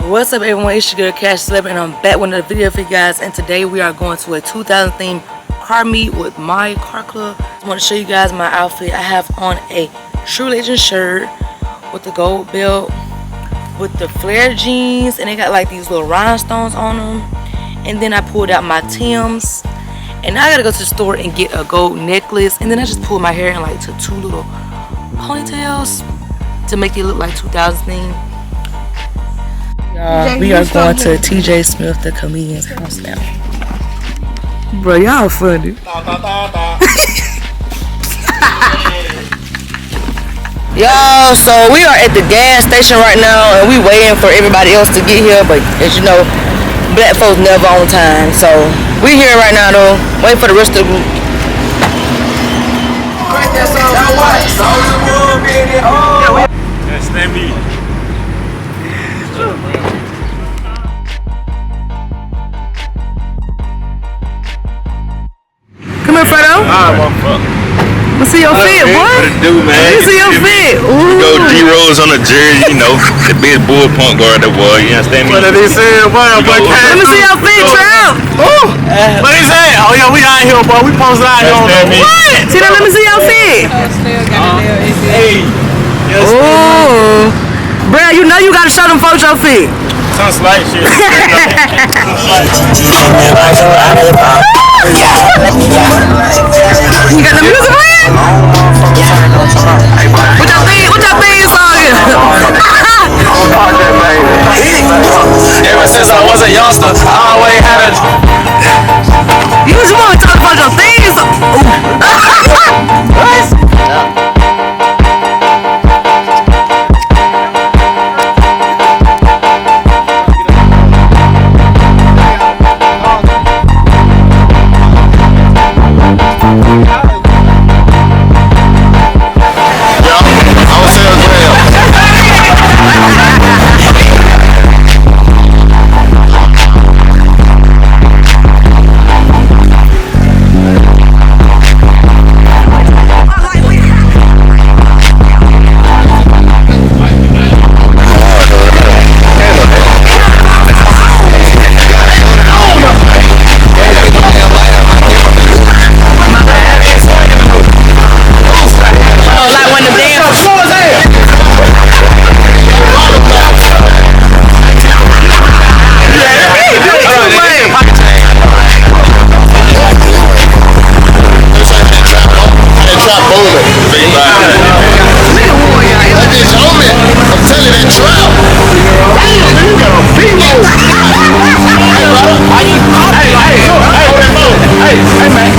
What's up everyone, it's your girl Kash and I'm back with another video for you guys, and today we are going to a 2000 themed car meet with my car club. I want to show you guys my outfit. I have on a True Legend shirt with the gold belt with the flare jeans, and they got like these little rhinestones on them. And then I pulled out my Timbs, and now I gotta go to the store and get a gold necklace. And then I just pulled my hair in like to two little ponytails to make it look like 2000 theme. We are going to TJ Smith, the comedian's house now. Bro, y'all funny. Y'all, so we are at the gas station right now, and we waiting for everybody else to get here. But as you know, black folks never on time. So we here right now though, waiting for the rest of the group. That's me. Come here, Fredo. Let me see your feet, boy. What it do, man? Let me see your feet. You go D-Rose on the jersey, you know, the big bull punk guard that boy. You understand me? What did he say? Let me see your feet, Trump. What he say? Oh yeah, we out here, boy. We posted out here. What? See that? Let me see your feet. Hey. Oh, bro, you know you gotta show them folks your feet. Some slight shit. You got the music playing? What y'all think song is? Ever since I was a youngster, I always had a. You just want to talk about your things. Hey man.